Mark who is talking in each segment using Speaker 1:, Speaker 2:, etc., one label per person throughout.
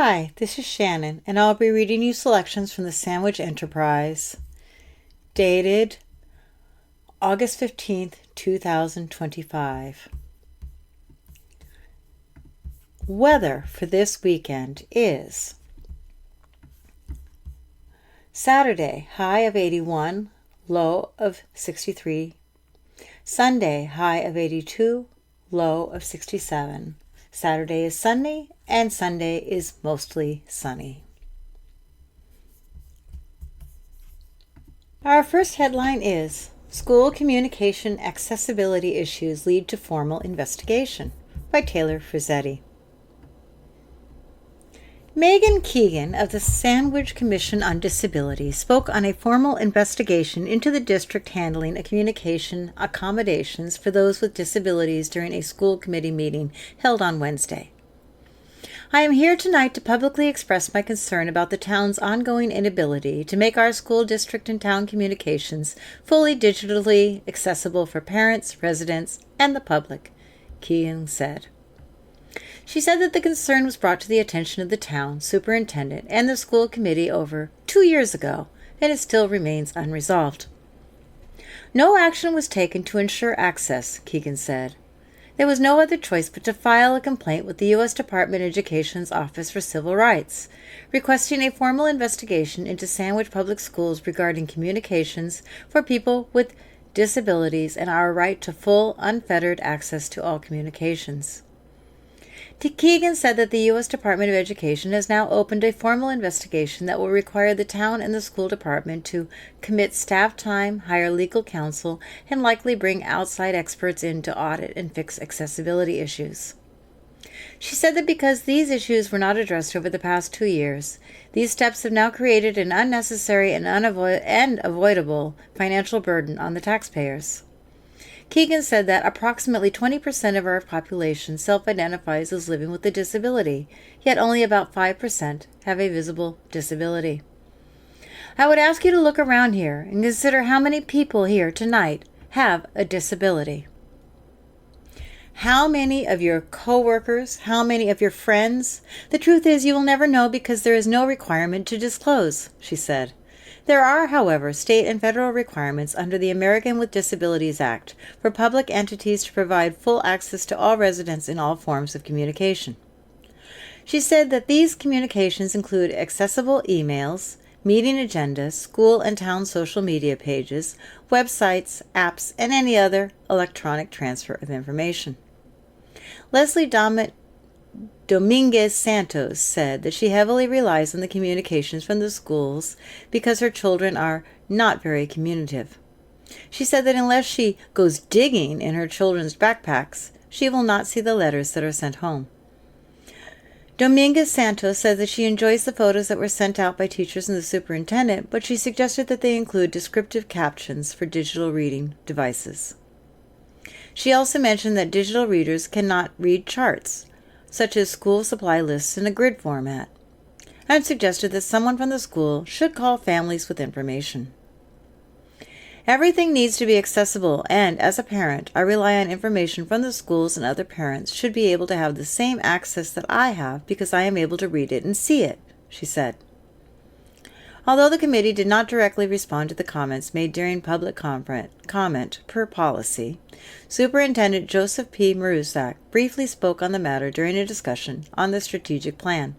Speaker 1: Hi, this is Shannon, and I'll be reading you selections from the Sandwich Enterprise, dated August 15th, 2025. Weather for this weekend is Saturday, high of 81, low of 63. Sunday, high of 82, low of 67. Saturday is sunny, and Sunday is mostly sunny. Our first headline is School Communication Accessibility Issues Lead to Formal Investigation by Taylor Frizzetti. Megan Keegan of the Sandwich Commission on Disability spoke on a formal investigation into the district handling of communication accommodations for those with disabilities during a school committee meeting held on Wednesday. I am here tonight to publicly express my concern about the town's ongoing inability to make our school district and town communications fully digitally accessible for parents, residents, and the public, Keegan said. She said that the concern was brought to the attention of the town superintendent and the school committee over 2 years ago, and it still remains unresolved. No action was taken to ensure access, Keegan said. There was no other choice but to file a complaint with the U.S. Department of Education's Office for Civil Rights, requesting a formal investigation into Sandwich Public Schools regarding communications for people with disabilities and our right to full, unfettered access to all communications. Keegan said that the U.S. Department of Education has now opened a formal investigation that will require the town and the school department to commit staff time, hire legal counsel, and likely bring outside experts in to audit and fix accessibility issues. She said that because these issues were not addressed over the past 2 years, these steps have now created an unnecessary and avoidable financial burden on the taxpayers. Keegan said that approximately 20% of our population self-identifies as living with a disability, yet only about 5% have a visible disability. I would ask you to look around here and consider how many people here tonight have a disability. How many of your coworkers? How many of your friends? The truth is you will never know because there is no requirement to disclose, she said. There are, however, state and federal requirements under the American with Disabilities Act for public entities to provide full access to all residents in all forms of communication. She said that these communications include accessible emails, meeting agendas, school and town social media pages, websites, apps, and any other electronic transfer of information. Leslie Dominguez Santos said that she heavily relies on the communications from the schools because her children are not very communicative. She said that unless she goes digging in her children's backpacks, she will not see the letters that are sent home. Dominguez Santos said that she enjoys the photos that were sent out by teachers and the superintendent, but she suggested that they include descriptive captions for digital reading devices. She also mentioned that digital readers cannot read charts, such as school supply lists in a grid format, and suggested that someone from the school should call families with information. Everything needs to be accessible, and as a parent, I rely on information from the schools, and other parents should be able to have the same access that I have because I am able to read it and see it, she said. Although the committee did not directly respond to the comments made during public comment per policy, Superintendent Joseph P. Marusak briefly spoke on the matter during a discussion on the strategic plan.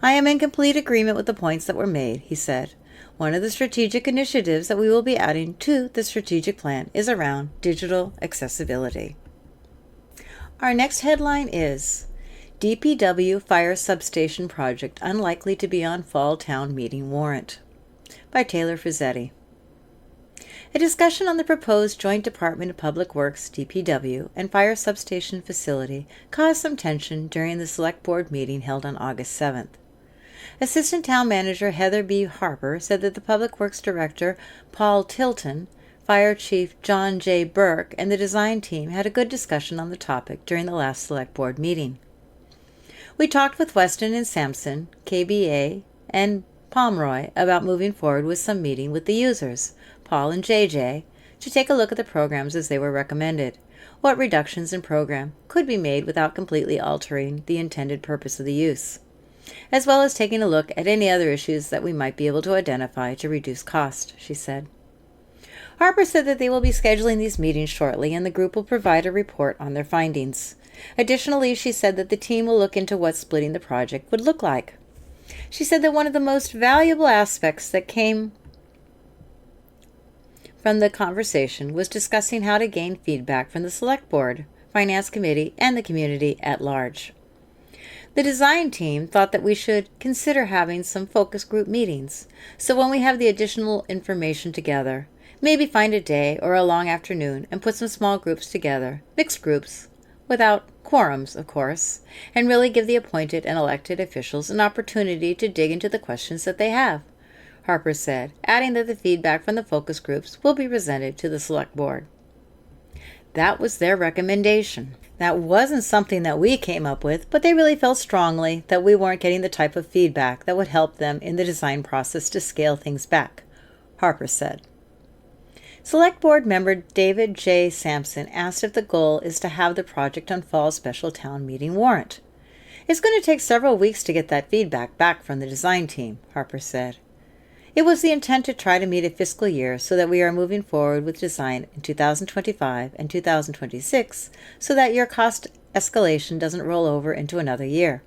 Speaker 1: I am in complete agreement with the points that were made, he said. One of the strategic initiatives that we will be adding to the strategic plan is around digital accessibility. Our next headline is DPW Fire Substation Project Unlikely to be on Fall Town Meeting Warrant by Taylor Frizzetti. A discussion on the proposed Joint Department of Public Works, DPW, and Fire Substation Facility caused some tension during the Select Board meeting held on August 7th. Assistant Town Manager Heather B. Harper said that the Public Works Director, Paul Tilton, Fire Chief John J. Burke, and the design team had a good discussion on the topic during the last Select Board meeting. We talked with Weston and Sampson, KBA, and Pomeroy about moving forward with some meeting with the users, Paul and JJ, to take a look at the programs as they were recommended, what reductions in program could be made without completely altering the intended purpose of the use. as well as taking a look at any other issues that we might be able to identify to reduce cost, she said. Harper said that they will be scheduling these meetings shortly and the group will provide a report on their findings. Additionally, she said that the team will look into what splitting the project would look like. She said that one of the most valuable aspects that came from the conversation was discussing how to gain feedback from the Select Board, Finance Committee, and the community at large. The design team thought that we should consider having some focus group meetings, so when we have the additional information together, maybe find a day or a long afternoon and put some small groups together, mixed groups, without quorums, of course, and really give the appointed and elected officials an opportunity to dig into the questions that they have, Harper said, adding that the feedback from the focus groups will be presented to the Select Board. That was their recommendation. That wasn't something that we came up with, but they really felt strongly that we weren't getting the type of feedback that would help them in the design process to scale things back, Harper said. Select Board member David J. Sampson asked if the goal is to have the project on fall special town meeting warrant. It's going to take several weeks to get that feedback back from the design team, Harper said. It was the intent to try to meet a fiscal year so that we are moving forward with design in 2025 and 2026 so that your cost escalation doesn't roll over into another year.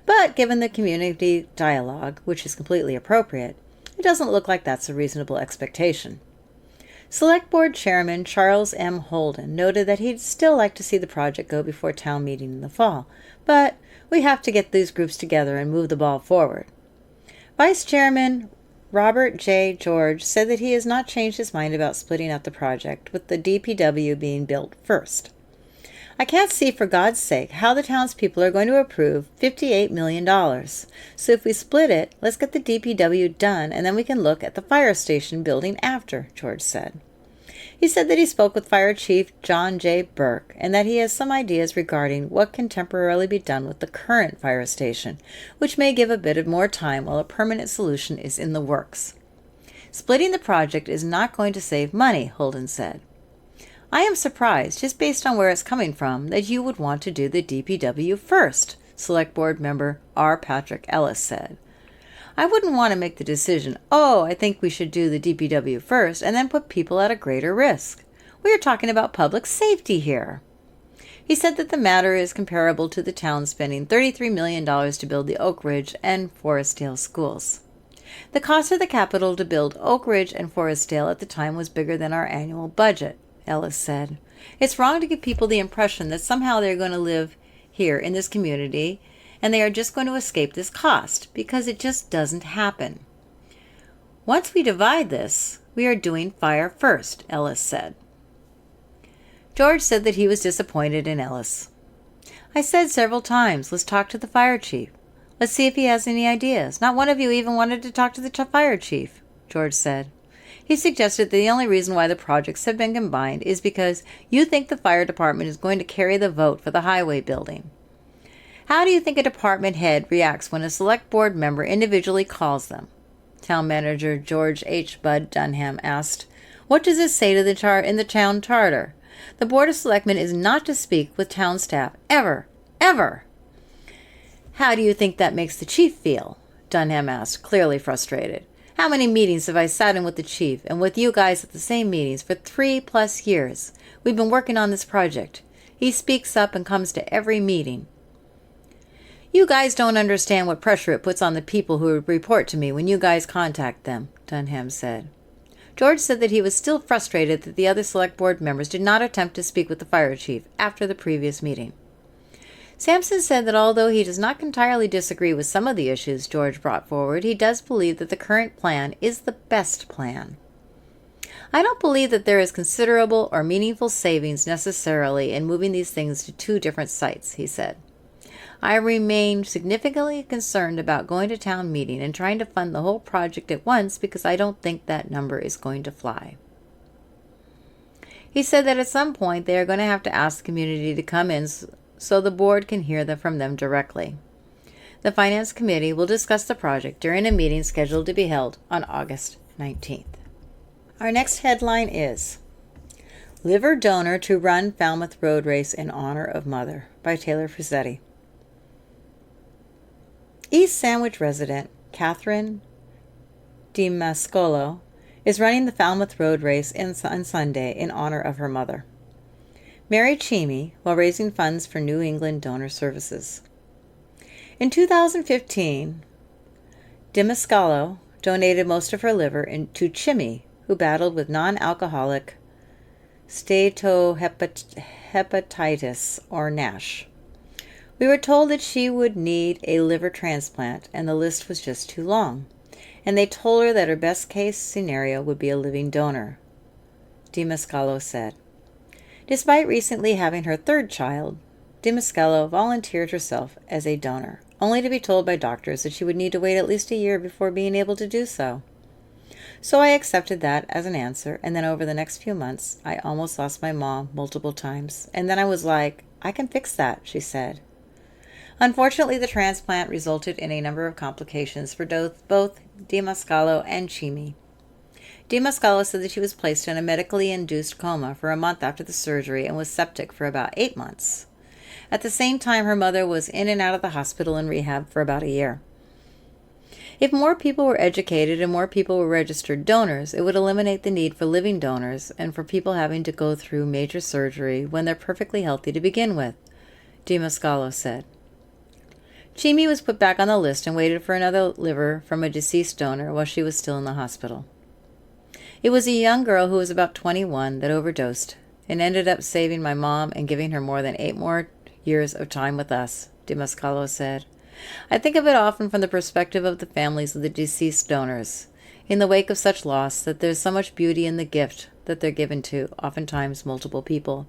Speaker 1: But given the community dialogue, which is completely appropriate, it doesn't look like that's a reasonable expectation. Select Board Chairman Charles M. Holden noted that he'd still like to see the project go before town meeting in the fall, but we have to get these groups together and move the ball forward. Vice Chairman Robert J. George said that he has not changed his mind about splitting up the project, with the DPW being built first. I can't see, for God's sake, how the townspeople are going to approve $58 million. So if we split it, let's get the DPW done, and then we can look at the fire station building after, George said. He said that he spoke with Fire Chief John J. Burke, and that he has some ideas regarding what can temporarily be done with the current fire station, which may give a bit of more time while a permanent solution is in the works. Splitting the project is not going to save money, Holden said. I am surprised, just based on where it's coming from, that you would want to do the DPW first, Select Board member R. Patrick Ellis said. I wouldn't want to make the decision, I think we should do the DPW first, and then put people at a greater risk. We are talking about public safety here. He said that the matter is comparable to the town spending $33 million to build the Oak Ridge and Forestdale schools. The cost of the capital to build Oak Ridge and Forestdale at the time was bigger than our annual budget, Ellis said. It's wrong to give people the impression that somehow they're going to live here in this community and they are just going to escape this cost, because it just doesn't happen. Once we divide this, we are doing fire first, Ellis said. George said that he was disappointed in Ellis. I said several times, let's talk to the fire chief. Let's see if he has any ideas. Not one of you even wanted to talk to the fire chief, George said. He suggested that the only reason why the projects have been combined is because you think the fire department is going to carry the vote for the highway building. How do you think a department head reacts when a Select Board member individually calls them? Town Manager George H. Bud Dunham asked. What does this say to in the town charter? The Board of Selectmen is not to speak with town staff, ever, ever. How do you think that makes the chief feel? Dunham asked, clearly frustrated. How many meetings have I sat in with the chief and with you guys at the same meetings for 3+ years? We've been working on this project. He speaks up and comes to every meeting. You guys don't understand what pressure it puts on the people who report to me when you guys contact them, Dunham said. George said that he was still frustrated that the other Select Board members did not attempt to speak with the fire chief after the previous meeting. Sampson said that although he does not entirely disagree with some of the issues George brought forward, he does believe that the current plan is the best plan. I don't believe that there is considerable or meaningful savings necessarily in moving these things to 2 different sites, he said. I remain significantly concerned about going to town meeting and trying to fund the whole project at once because I don't think that number is going to fly. He said that at some point they are going to have to ask the community to come in so the board can hear from them directly. The Finance Committee will discuss the project during a meeting scheduled to be held on August 19th. Our next headline is Liver Donor to Run Falmouth Road Race in Honor of Mother by Taylor Frizzetti. East Sandwich resident Catherine DiMascolo is running the Falmouth Road Race on Sunday in honor of her mother. Mary Chimi, while raising funds for New England Donor Services. In 2015, DiMascolo donated most of her liver to Chimi, who battled with non-alcoholic steatohepatitis, or NASH. We were told that she would need a liver transplant, and the list was just too long, and they told her that her best-case scenario would be a living donor, DiMascolo said. Despite recently having her third child, DiMascolo volunteered herself as a donor, only to be told by doctors that she would need to wait at least a year before being able to do so. So I accepted that as an answer, and then over the next few months, I almost lost my mom multiple times, and then I was like, I can fix that, she said. Unfortunately, the transplant resulted in a number of complications for both DiMascolo and Chimi. DiMascolo said that she was placed in a medically induced coma for a month after the surgery and was septic for about 8 months. At the same time, her mother was in and out of the hospital and rehab for about a year. If more people were educated and more people were registered donors, it would eliminate the need for living donors and for people having to go through major surgery when they're perfectly healthy to begin with, DiMascolo said. Chimi was put back on the list and waited for another liver from a deceased donor while she was still in the hospital. It was a young girl who was about 21 that overdosed and ended up saving my mom and giving her more than 8 more years of time with us, DiMascolo said. I think of it often from the perspective of the families of the deceased donors, in the wake of such loss, that there's so much beauty in the gift that they're given to, oftentimes multiple people.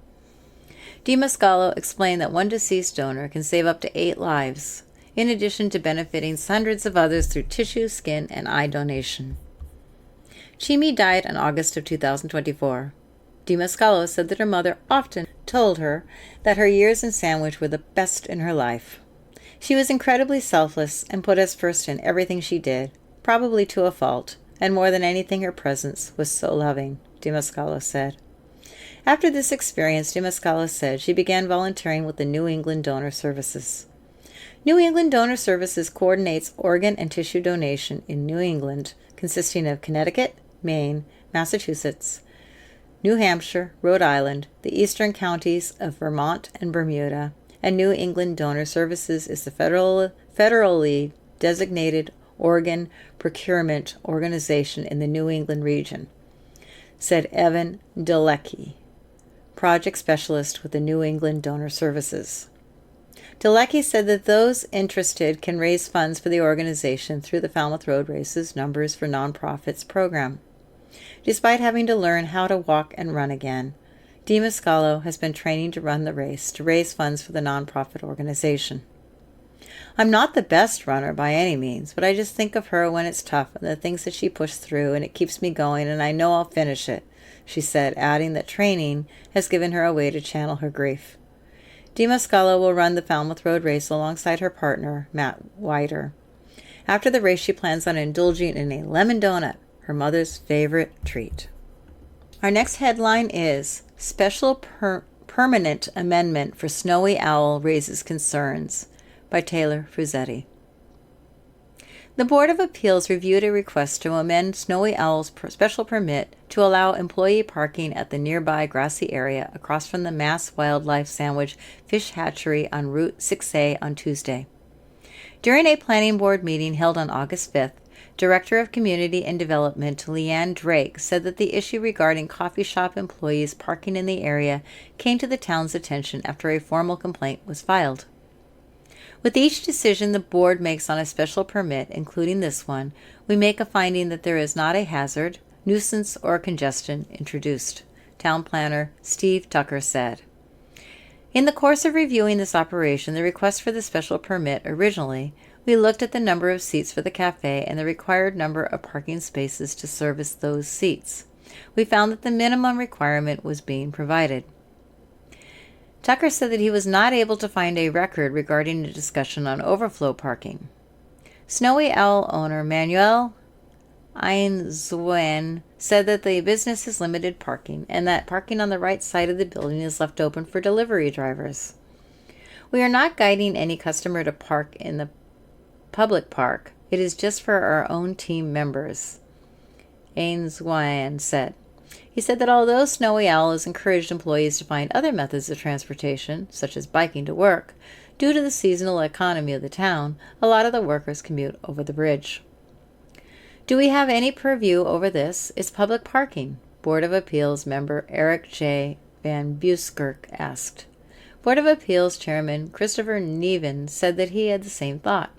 Speaker 1: DiMascolo explained that one deceased donor can save up to 8 lives, in addition to benefiting hundreds of others through tissue, skin, and eye donation. Chimi died in August of 2024. DiMascolo said that her mother often told her that her years in Sandwich were the best in her life. She was incredibly selfless and put us first in everything she did, probably to a fault, and more than anything her presence was so loving, DiMascolo said. After this experience, DiMascolo said she began volunteering with the New England Donor Services. New England Donor Services coordinates organ and tissue donation in New England, consisting of Connecticut, Maine, Massachusetts, New Hampshire, Rhode Island, the eastern counties of Vermont and Bermuda, and New England Donor Services is the federally designated organ procurement organization in the New England region, said Evan Delecky, project specialist with the New England Donor Services. Delecky said that those interested can raise funds for the organization through the Falmouth Road Races Numbers for Nonprofits program. Despite having to learn how to walk and run again, DiMascolo has been training to run the race to raise funds for the nonprofit organization. I'm not the best runner by any means, but I just think of her when it's tough and the things that she pushed through, and it keeps me going, and I know I'll finish it, she said, adding that training has given her a way to channel her grief. DiMascolo will run the Falmouth Road Race alongside her partner, Matt Wider. After the race, she plans on indulging in a lemon donut, her mother's favorite treat. Our next headline is Special Permanent Amendment for Snowy Owl Raises Concerns by Taylor Fruzetti. The Board of Appeals reviewed a request to amend Snowy Owl's special permit to allow employee parking at the nearby grassy area across from the Mass Wildlife Sandwich Fish Hatchery on Route 6A on Tuesday. During a planning board meeting held on August 5th, Director of Community and Development Leanne Drake said that the issue regarding coffee shop employees parking in the area came to the town's attention after a formal complaint was filed. With each decision the board makes on a special permit, including this one, we make a finding that there is not a hazard, nuisance, or congestion introduced, Town Planner Steve Tucker said. In the course of reviewing this operation, the request for the special permit originally, we looked at the number of seats for the cafe and the required number of parking spaces to service those seats. We found that the minimum requirement was being provided. Tucker said that he was not able to find a record regarding a discussion on overflow parking. Snowy Owl owner Manuel Einzuen said that the business has limited parking and that parking on the right side of the building is left open for delivery drivers. We are not guiding any customer to park in the public park. It is just for our own team members, Ainswan said. He said that although Snowy Owl has encouraged employees to find other methods of transportation, such as biking to work, due to the seasonal economy of the town, a lot of the workers commute over the bridge. Do we have any purview over this? It's public parking, Board of Appeals member Eric J. Van Buskirk asked. Board of Appeals Chairman Christopher Neven said that he had the same thought.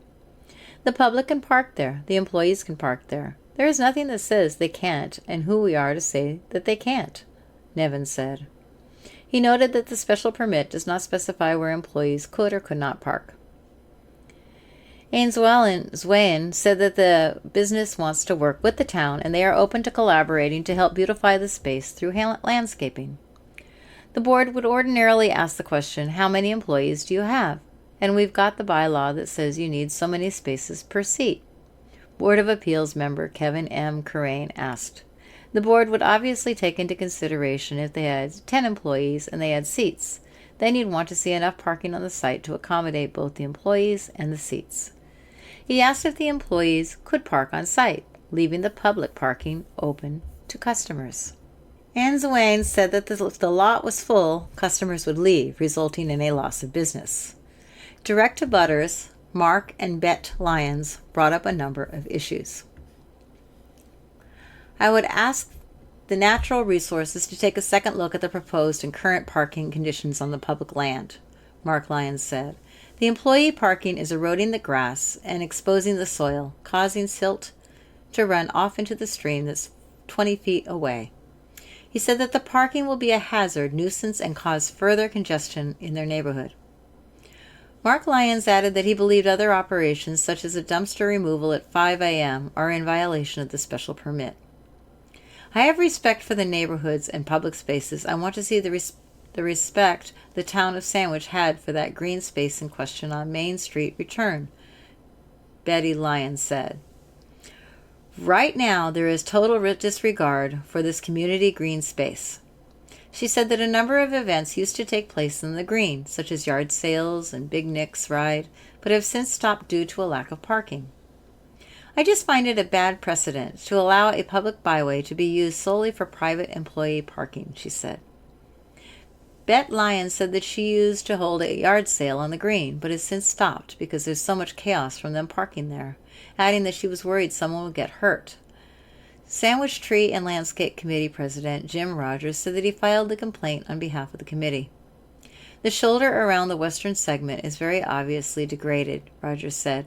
Speaker 1: The public can park there. The employees can park there. There is nothing that says they can't, and who we are to say that they can't, Neven said. He noted that the special permit does not specify where employees could or could not park. Ainswan said that the business wants to work with the town, and they are open to collaborating to help beautify the space through landscaping. The board would ordinarily ask the question, how many employees do you have? And we've got the bylaw that says you need so many spaces per seat. Board of Appeals member Kevin M. Currain asked. The board would obviously take into consideration if they had 10 employees and they had seats. Then you'd want to see enough parking on the site to accommodate both the employees and the seats. He asked if the employees could park on site, leaving the public parking open to customers. Ainswan said that if the lot was full, customers would leave, resulting in a loss of business. Direct abutters, Mark and Bet Lyons, brought up a number of issues. I would ask the Natural Resources to take a second look at the proposed and current parking conditions on the public land, Mark Lyons said. The employee parking is eroding the grass and exposing the soil, causing silt to run off into the stream that's 20 feet away. He said that the parking will be a hazard, nuisance, and cause further congestion in their neighborhood. Mark Lyons added that he believed other operations, such as a dumpster removal at 5 a.m., are in violation of the special permit. I have respect for the neighborhoods and public spaces. I want to see the respect the town of Sandwich had for that green space in question on Main Street return, Betty Lyons said. Right now, there is total disregard for this community green space. She said that a number of events used to take place in the green, such as yard sales and Big Nick's ride, but have since stopped due to a lack of parking. I just find it a bad precedent to allow a public byway to be used solely for private employee parking, she said. Bet Lyons said that she used to hold a yard sale on the green, but has since stopped because there's so much chaos from them parking there, adding that she was worried someone would get hurt. Sandwich Tree and Landscape Committee President Jim Rogers said that he filed the complaint on behalf of the committee. The shoulder around the western segment is very obviously degraded, Rogers said.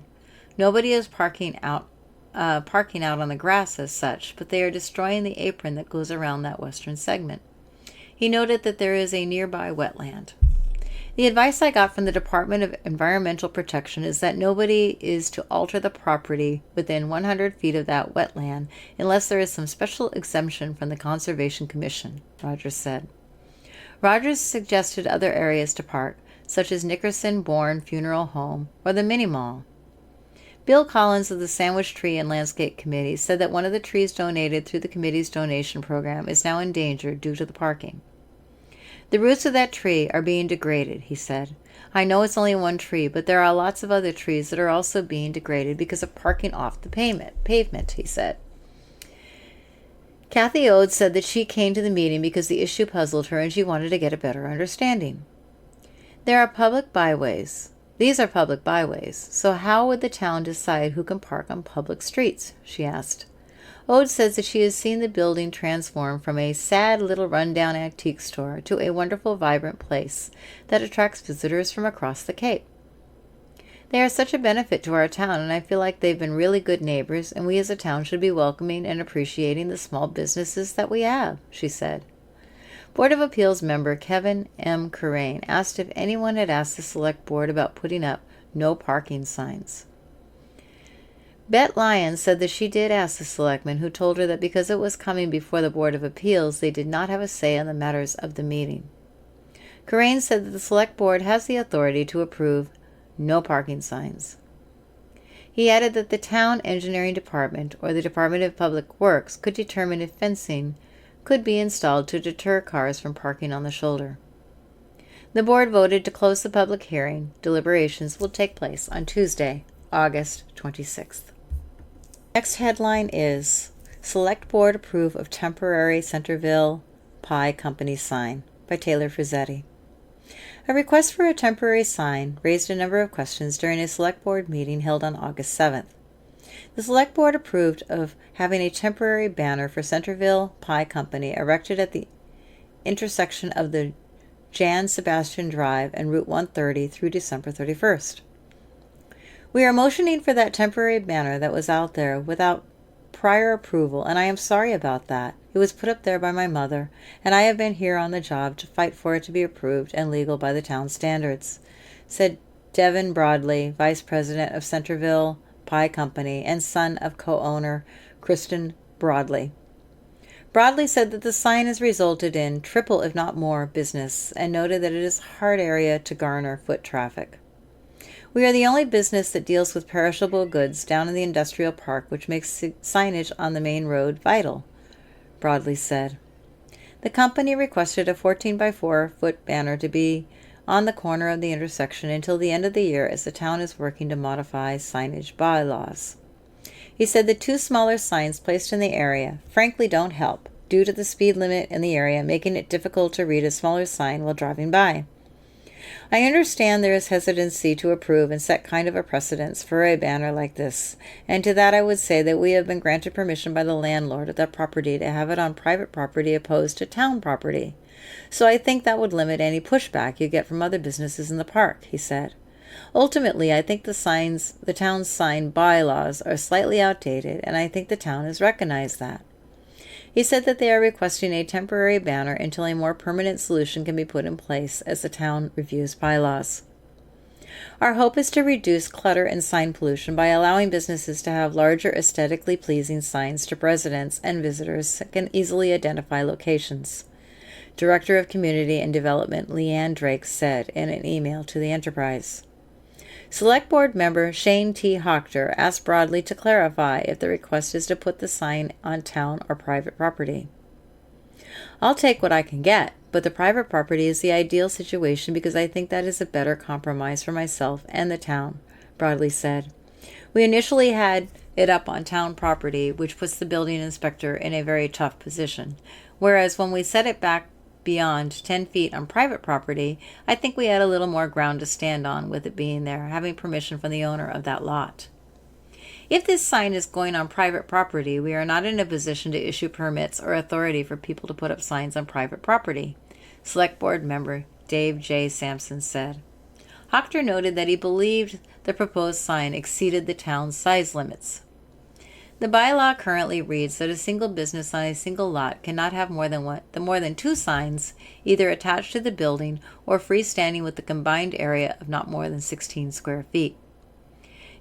Speaker 1: Nobody is parking out on the grass as such, but they are destroying the apron that goes around that western segment. He noted that there is a nearby wetland. The advice I got from the Department of Environmental Protection is that nobody is to alter the property within 100 feet of that wetland unless there is some special exemption from the Conservation Commission, Rogers said. Rogers suggested other areas to park, such as Nickerson Bourne Funeral Home or the Mini Mall. Bill Collins of the Sandwich Tree and Landscape Committee said that one of the trees donated through the committee's donation program is now endangered due to the parking. The roots of that tree are being degraded, he said. I know it's only one tree, but there are lots of other trees that are also being degraded because of parking off the pavement, he said. Kathy Ode said that she came to the meeting because the issue puzzled her and she wanted to get a better understanding. There are public byways. These are public byways, so how would the town decide who can park on public streets? She asked. Ode says that she has seen the building transform from a sad little rundown antique store to a wonderful, vibrant place that attracts visitors from across the Cape. They are such a benefit to our town, and I feel like they've been really good neighbors, and we as a town should be welcoming and appreciating the small businesses that we have, she said. Board of Appeals member Kevin M. Currain asked if anyone had asked the Select Board about putting up no parking signs. Bet Lyons said that she did ask the selectmen, who told her that because it was coming before the Board of Appeals, they did not have a say on the matters of the meeting. Currain said that the Select Board has the authority to approve no parking signs. He added that the Town Engineering Department or the Department of Public Works could determine if fencing could be installed to deter cars from parking on the shoulder. The board voted to close the public hearing. Deliberations will take place on Tuesday, August 26th. Next headline is Select Board Approve of Temporary Centerville Pie Company Sign by Taylor Frizzetti. A request for a temporary sign raised a number of questions during a Select Board meeting held on August 7th. The Select Board approved of having a temporary banner for Centerville Pie Company erected at the intersection of the Jan Sebastian Drive and Route 130 through December 31st. We are motioning for that temporary banner that was out there without prior approval, and I am sorry about that. It was put up there by my mother, and I have been here on the job to fight for it to be approved and legal by the town standards, said Devin Broadley, Vice President of Centerville Pie Company and son of co-owner Kristen Broadley. Broadley said that the sign has resulted in triple, if not more, business, and noted that it is a hard area to garner foot traffic. We are the only business that deals with perishable goods down in the industrial park, which makes signage on the main road vital, Broadley said. The company requested a 14 by 4 foot banner to be on the corner of the intersection until the end of the year, as the town is working to modify signage bylaws. He said the 2 smaller signs placed in the area frankly don't help, due to the speed limit in the area making it difficult to read a smaller sign while driving by. I understand there is hesitancy to approve and set kind of a precedence for a banner like this, and to that I would say that we have been granted permission by the landlord of that property to have it on private property opposed to town property. So I think that would limit any pushback you get from other businesses in the park, he said. Ultimately, I think the town's sign bylaws are slightly outdated, and I think the town has recognized that. He said that they are requesting a temporary banner until a more permanent solution can be put in place as the town reviews bylaws. Our hope is to reduce clutter and sign pollution by allowing businesses to have larger, aesthetically pleasing signs to residents and visitors that can easily identify locations, Director of Community and Development Leanne Drake said in an email to the Enterprise. Select Board member Shane T. Hochter asked Broadley to clarify if the request is to put the sign on town or private property. I'll take what I can get, but the private property is the ideal situation because I think that is a better compromise for myself and the town, Broadley said. We initially had it up on town property, which puts the building inspector in a very tough position, whereas when we set it back beyond 10 feet on private property, I think we had a little more ground to stand on with it being there, having permission from the owner of that lot. If this sign is going on private property, we are not in a position to issue permits or authority for people to put up signs on private property, Select Board member Dave J. Sampson said. Hochter noted that he believed the proposed sign exceeded the town's size limits. The bylaw currently reads that a single business on a single lot cannot have more than 2 signs, either attached to the building or freestanding with the combined area of not more than 16 square feet.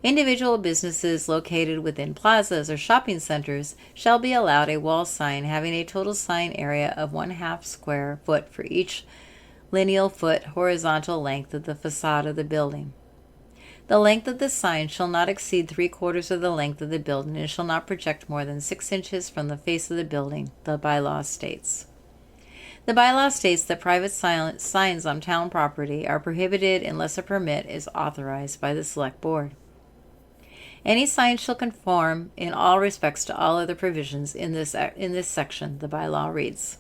Speaker 1: Individual businesses located within plazas or shopping centers shall be allowed a wall sign having a total sign area of 1/2 square foot for each lineal foot horizontal length of the facade of the building. The length of the sign shall not exceed 3/4 of the length of the building and shall not project more than 6 inches from the face of the building, the bylaw states. The bylaw states that private signs on town property are prohibited unless a permit is authorized by the Select Board. Any sign shall conform in all respects to all other provisions in this section, the bylaw reads.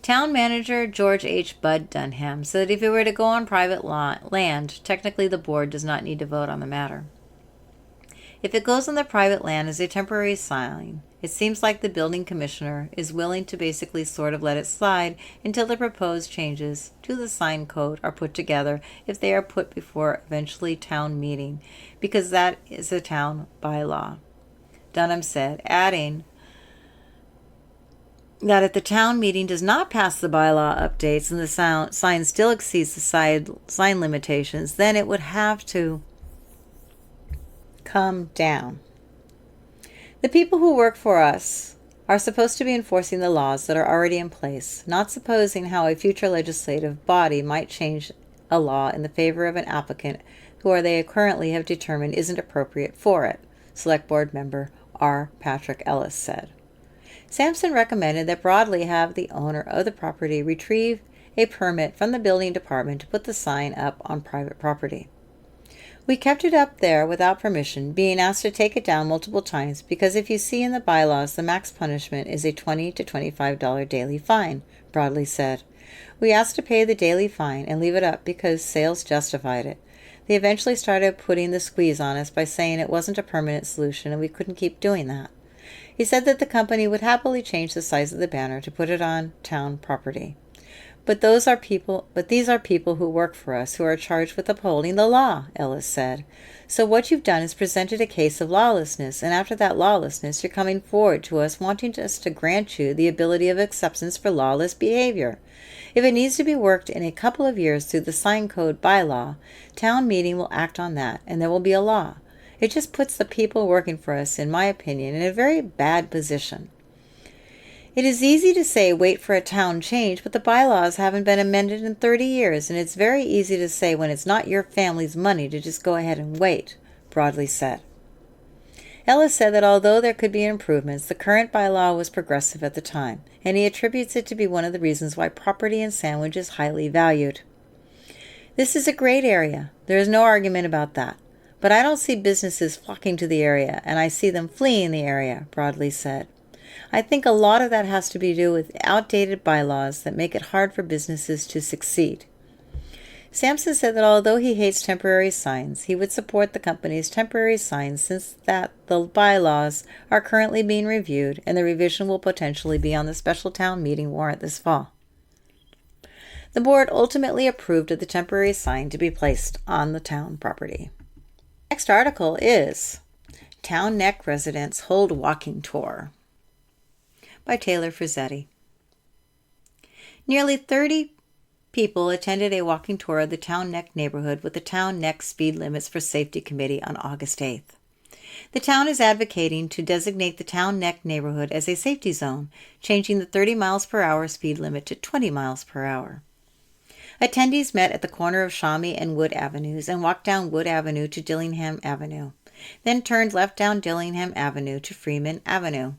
Speaker 1: Town manager George H. Bud Dunham said that if it were to go on private land, technically the board does not need to vote on the matter. If it goes on the private land as a temporary sign, it seems like the building commissioner is willing to basically sort of let it slide until the proposed changes to the sign code are put together if they are put before eventually town meeting, because that is a town bylaw, Dunham said, adding that if the town meeting does not pass the bylaw updates and the sign still exceeds the sign limitations, then it would have to come down. The people who work for us are supposed to be enforcing the laws that are already in place, not supposing how a future legislative body might change a law in the favor of an applicant who they currently have determined isn't appropriate for it, Select Board member R. Patrick Ellis said. Sampson recommended that Broadley have the owner of the property retrieve a permit from the building department to put the sign up on private property. We kept it up there without permission, being asked to take it down multiple times because if you see in the bylaws, the max punishment is a $20 to $25 daily fine, Broadley said. We asked to pay the daily fine and leave it up because sales justified it. They eventually started putting the squeeze on us by saying it wasn't a permanent solution and we couldn't keep doing that. He said that the company would happily change the size of the banner to put it on town property. But these are people who work for us who are charged with upholding the law, Ellis said. So what you've done is presented a case of lawlessness, and after that lawlessness, you're coming forward to us wanting us to grant you the ability of acceptance for lawless behavior. If it needs to be worked in a couple of years through the sign code bylaw, town meeting will act on that, and there will be a law. It just puts the people working for us, in my opinion, in a very bad position. It is easy to say wait for a town change, but the bylaws haven't been amended in 30 years, and it's very easy to say when it's not your family's money to just go ahead and wait, Broadley said. Ellis said that although there could be improvements, the current bylaw was progressive at the time, and he attributes it to be one of the reasons why property in Sandwich is highly valued. This is a great area. There is no argument about that. But I don't see businesses flocking to the area, and I see them fleeing the area, Broadley said. I think a lot of that has to do with outdated bylaws that make it hard for businesses to succeed. Sampson said that although he hates temporary signs, he would support the company's temporary signs since that the bylaws are currently being reviewed and the revision will potentially be on the special town meeting warrant this fall. The board ultimately approved of the temporary sign to be placed on the town property. Next article is Town Neck Residents Hold Walking Tour by Taylor Frizzetti. Nearly 30 people attended a walking tour of the Town Neck neighborhood with the Town Neck Speed Limits for Safety Committee on August 8th. The town is advocating to designate the Town Neck neighborhood as a safety zone, changing the 30 miles per hour speed limit to 20 miles per hour. Attendees met at the corner of Shawnee and Wood Avenues and walked down Wood Avenue to Dillingham Avenue, then turned left down Dillingham Avenue to Freeman Avenue.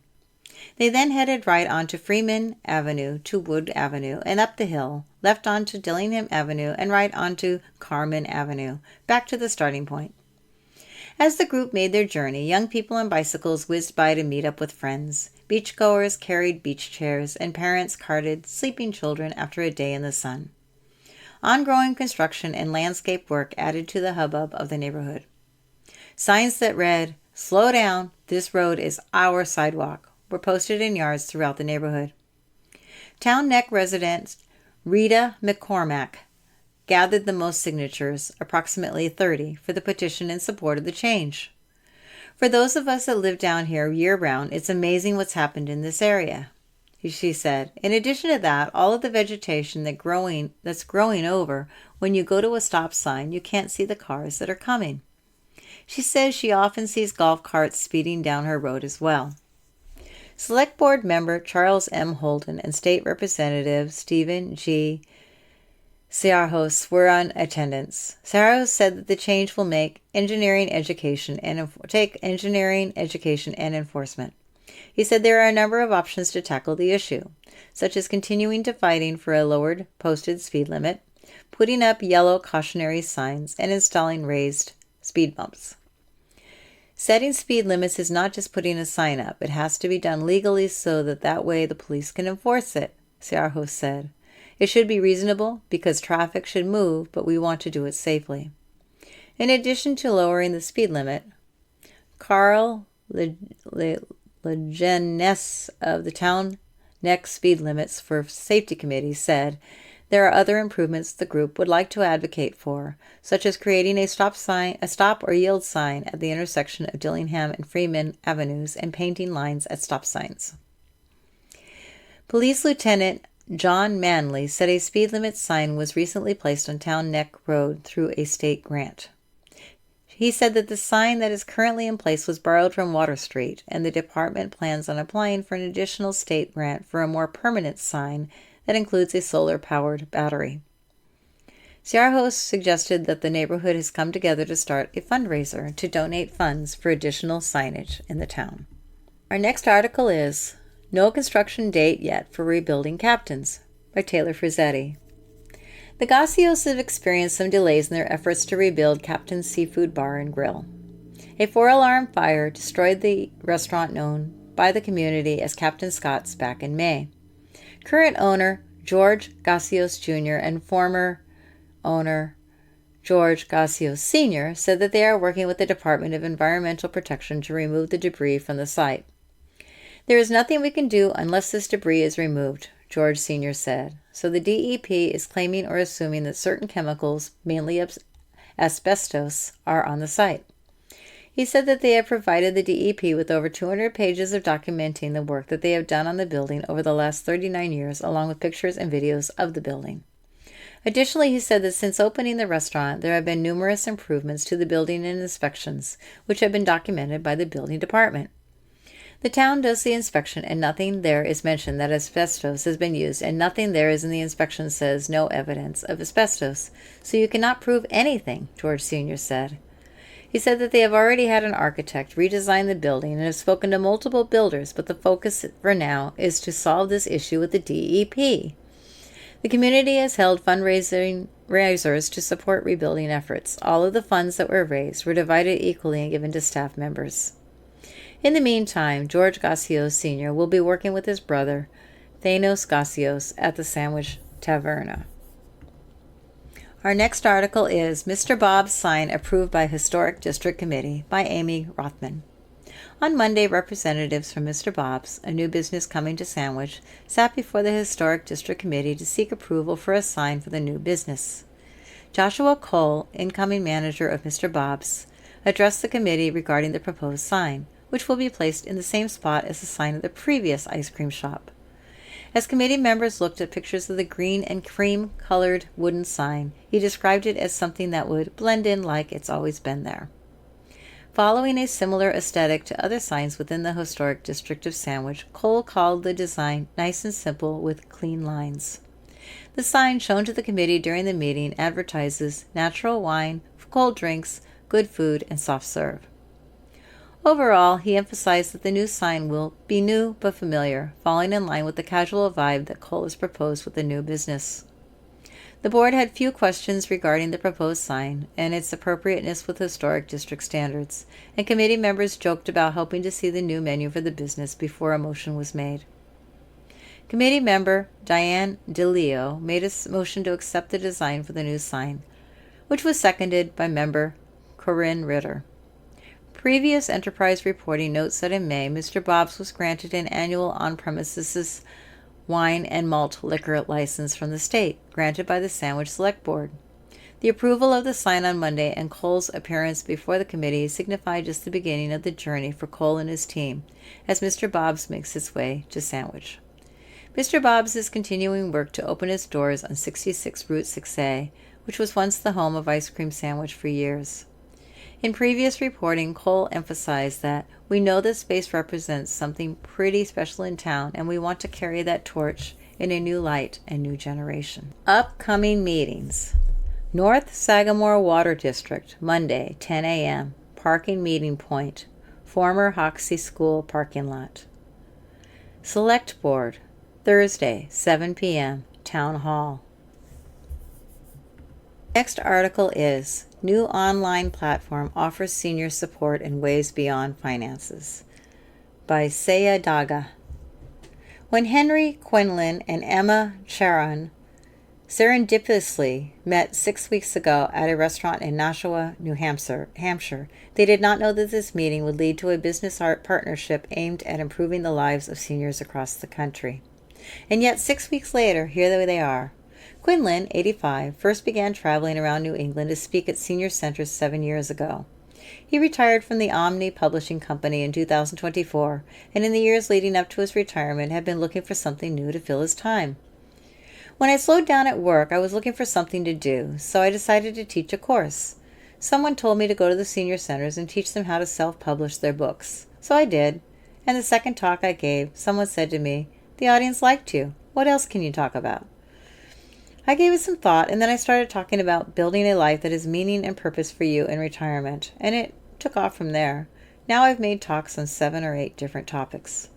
Speaker 1: They then headed right onto Freeman Avenue to Wood Avenue and up the hill, left onto Dillingham Avenue and right onto Carmen Avenue, back to the starting point. As the group made their journey, young people on bicycles whizzed by to meet up with friends. Beachgoers carried beach chairs, and parents carted sleeping children after a day in the sun. Ongoing construction and landscape work added to the hubbub of the neighborhood. Signs that read, "Slow down, this road is our sidewalk," were posted in yards throughout the neighborhood. Town Neck resident Rita McCormack gathered the most signatures, approximately 30, for the petition in support of the change. For those of us that live down here year-round, it's amazing what's happened in this area, she said. In addition to that, all of the vegetation that's growing over, when you go to a stop sign, you can't see the cars that are coming. She says she often sees golf carts speeding down her road as well. Select Board member Charles M. Holden and State Representative Stephen G. Ciarhos were in attendance. Ciarhos said that the change will take engineering education and enforcement. He said there are a number of options to tackle the issue, such as continuing to fighting for a lowered posted speed limit, putting up yellow cautionary signs, and installing raised speed bumps. Setting speed limits is not just putting a sign up. It has to be done legally so that way the police can enforce it, Ciarhos said. It should be reasonable because traffic should move, but we want to do it safely. In addition to lowering the speed limit, Carl Lejeunesse of the Town Neck Speed Limits for Safety Committee said there are other improvements the group would like to advocate for, such as creating a stop or yield sign at the intersection of Dillingham and Freeman Avenues and painting lines at stop signs. Police Lieutenant John Manley said a speed limit sign was recently placed on Town Neck Road through a state grant. He said that the sign that is currently in place was borrowed from Water Street, and the department plans on applying for an additional state grant for a more permanent sign that includes a solar-powered battery. Ciarhos suggested that the neighborhood has come together to start a fundraiser to donate funds for additional signage in the town. Our next article is No Construction Date Yet for Rebuilding Captains by Taylor Frizzetti. The Gassios have experienced some delays in their efforts to rebuild Captain's Seafood Bar and Grill. A 4-alarm fire destroyed the restaurant known by the community as Captain Scott's back in May. Current owner George Gassios Jr. and former owner George Gassios Sr. said that they are working with the Department of Environmental Protection to remove the debris from the site. "There is nothing we can do unless this debris is removed," George Sr. said. So the DEP is claiming or assuming that certain chemicals, mainly asbestos, are on the site. He said that they have provided the DEP with over 200 pages of documenting the work that they have done on the building over the last 39 years, along with pictures and videos of the building. Additionally, he said that since opening the restaurant, there have been numerous improvements to the building and inspections, which have been documented by the building department. The town does the inspection, and nothing there is mentioned that asbestos has been used, and nothing there is in the inspection says no evidence of asbestos, so you cannot prove anything, George Sr. said. He said that they have already had an architect redesign the building and have spoken to multiple builders, but the focus for now is to solve this issue with the DEP. The community has held fundraisers to support rebuilding efforts. All of the funds that were raised were divided equally and given to staff members. In the meantime, George Gassios Sr. will be working with his brother, Thanos Gassios, at the Sandwich Taverna. Our next article is Mr. Bob's Sign Approved by Historic District Committee by Amy Rothman. On Monday, representatives from Mr. Bob's, a new business coming to Sandwich, sat before the Historic District Committee to seek approval for a sign for the new business. Joshua Cole, incoming manager of Mr. Bob's, addressed the committee regarding the proposed sign, which will be placed in the same spot as the sign of the previous ice cream shop. As committee members looked at pictures of the green and cream-colored wooden sign, he described it as something that would blend in like it's always been there. Following a similar aesthetic to other signs within the historic district of Sandwich, Cole called the design nice and simple with clean lines. The sign shown to the committee during the meeting advertises natural wine, cold drinks, good food, and soft serve. Overall, he emphasized that the new sign will be new but familiar, falling in line with the casual vibe that Cole has proposed with the new business. The board had few questions regarding the proposed sign and its appropriateness with historic district standards, and committee members joked about hoping to see the new menu for the business before a motion was made. Committee member Diane DeLeo made a motion to accept the design for the new sign, which was seconded by member Corinne Ritter. Previous enterprise reporting notes that in May, Mr. Bob's was granted an annual on-premises wine and malt liquor license from the state, granted by the Sandwich Select Board. The approval of the sign on Monday and Cole's appearance before the committee signified just the beginning of the journey for Cole and his team, as Mr. Bob's makes its way to Sandwich. Mr. Bob's is continuing work to open its doors on 66 Route 6A, which was once the home of Ice Cream Sandwich for years. In previous reporting, Cole emphasized that we know this space represents something pretty special in town, and we want to carry that torch in a new light and new generation. Upcoming meetings. North Sagamore Water District, Monday, 10 a.m., parking meeting point, former Hoxie School parking lot. Select Board, Thursday, 7 p.m., Town Hall. Next article is New Online Platform Offers Senior Support in Ways Beyond Finances by Saya Daga. When Henry Quinlan and Emma Charon serendipitously met 6 weeks ago at a restaurant in Nashua, New Hampshire, they did not know that this meeting would lead to a business art partnership aimed at improving the lives of seniors across the country. And yet 6 weeks later, here they are. Quinlan, 85, first began traveling around New England to speak at senior centers 7 years ago. He retired from the Omni Publishing Company in 2024, and in the years leading up to his retirement had been looking for something new to fill his time. When I slowed down at work, I was looking for something to do, so I decided to teach a course. Someone told me to go to the senior centers and teach them how to self-publish their books. So I did, and the second talk I gave, someone said to me, "The audience liked you. What else can you talk about?" I gave it some thought, and then I started talking about building a life that has meaning and purpose for you in retirement, and it took off from there. Now I've made talks on 7 or 8 different topics.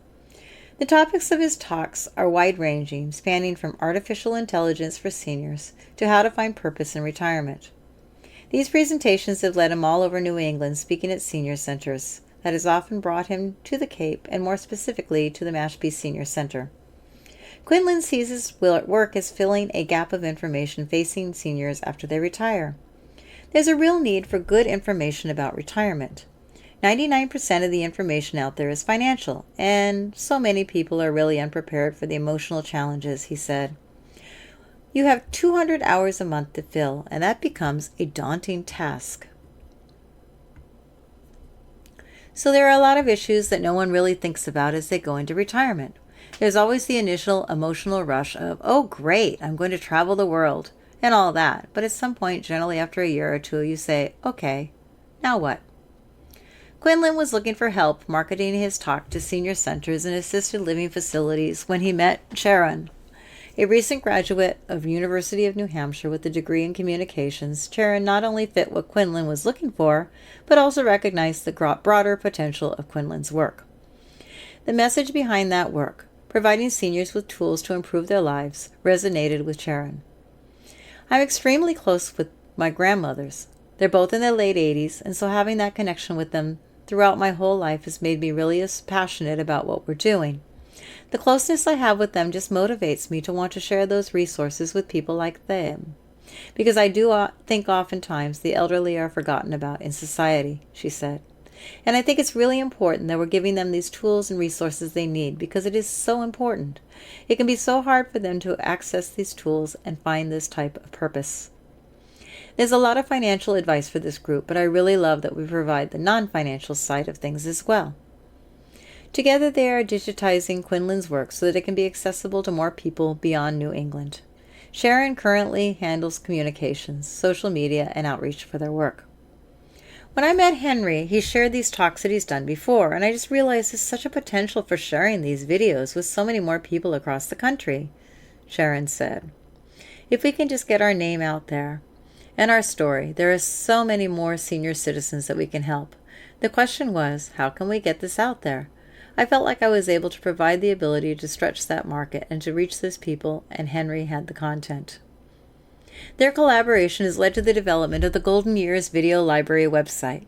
Speaker 1: The topics of his talks are wide-ranging, spanning from artificial intelligence for seniors to how to find purpose in retirement. These presentations have led him all over New England speaking at senior centers. That has often brought him to the Cape, and more specifically to the Mashpee Senior Center. Quinlan sees his work as filling a gap of information facing seniors after they retire. There's a real need for good information about retirement. 99% of the information out there is financial, and so many people are really unprepared for the emotional challenges, he said. You have 200 hours a month to fill, and that becomes a daunting task. So there are a lot of issues that no one really thinks about as they go into retirement. There's always the initial emotional rush of, oh great, I'm going to travel the world, and all that. But at some point, generally after a year or two, you say, okay, now what? Quinlan was looking for help marketing his talk to senior centers and assisted living facilities when he met Sharon. A recent graduate of University of New Hampshire with a degree in communications, Sharon not only fit what Quinlan was looking for, but also recognized the broader potential of Quinlan's work. The message behind that work, providing seniors with tools to improve their lives, resonated with Sharon. I'm extremely close with my grandmothers. They're both in their late 80s, and so having that connection with them throughout my whole life has made me really passionate about what we're doing. The closeness I have with them just motivates me to want to share those resources with people like them. Because I do think oftentimes the elderly are forgotten about in society, she said. And I think it's really important that we're giving them these tools and resources they need because it is so important. It can be so hard for them to access these tools and find this type of purpose. There's a lot of financial advice for this group, but I really love that we provide the non-financial side of things as well. Together they are digitizing Quinlan's work so that it can be accessible to more people beyond New England. Sharon currently handles communications, social media, and outreach for their work. When I met Henry, he shared these talks that he's done before, and I just realized there's such a potential for sharing these videos with so many more people across the country, Sharon said. If we can just get our name out there and our story, there are so many more senior citizens that we can help. The question was, how can we get this out there? I felt like I was able to provide the ability to stretch that market and to reach those people, and Henry had the content. Their collaboration has led to the development of the Golden Years Video Library website,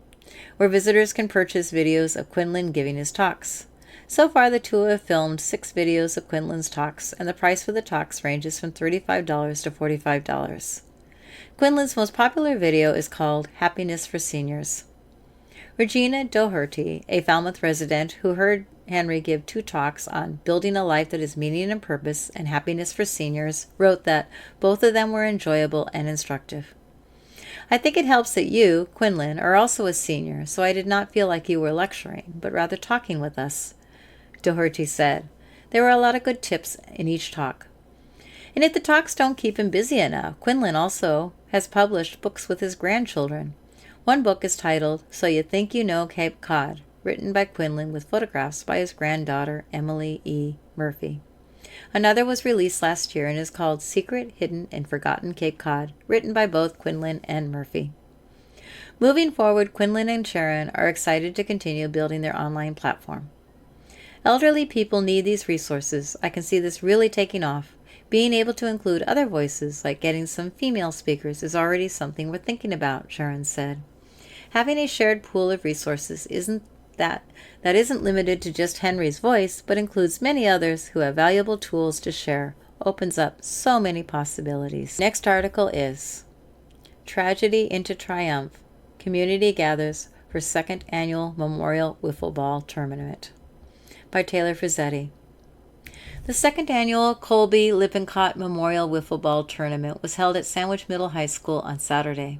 Speaker 1: where visitors can purchase videos of Quinlan giving his talks. So far, the two have filmed 6 videos of Quinlan's talks, and the price for the talks ranges from $35 to $45. Quinlan's most popular video is called Happiness for Seniors. Regina Doherty, a Falmouth resident who heard Henry give 2 talks on building a life that has meaning and purpose and happiness for seniors, wrote that both of them were enjoyable and instructive. I think it helps that you, Quinlan, are also a senior, so I did not feel like you were lecturing, but rather talking with us, Doherty said. There were a lot of good tips in each talk. And if the talks don't keep him busy enough, Quinlan also has published books with his grandchildren. One book is titled So You Think You Know Cape Cod, written by Quinlan with photographs by his granddaughter, Emily E. Murphy. Another was released last year and is called Secret, Hidden, and Forgotten Cape Cod, written by both Quinlan and Murphy. Moving forward, Quinlan and Sharon are excited to continue building their online platform. Elderly people need these resources. I can see this really taking off. Being able to include other voices, like getting some female speakers, is already something we're thinking about, Sharon said. Having a shared pool of resources isn't limited to just Henry's voice, but includes many others who have valuable tools to share, opens up so many possibilities. Next article is Tragedy into Triumph. Community gathers for second annual Memorial Wiffle Ball Tournament by Taylor Frizzetti. The second annual Colby Lippincott Memorial Wiffle Ball Tournament was held at Sandwich Middle High School on Saturday.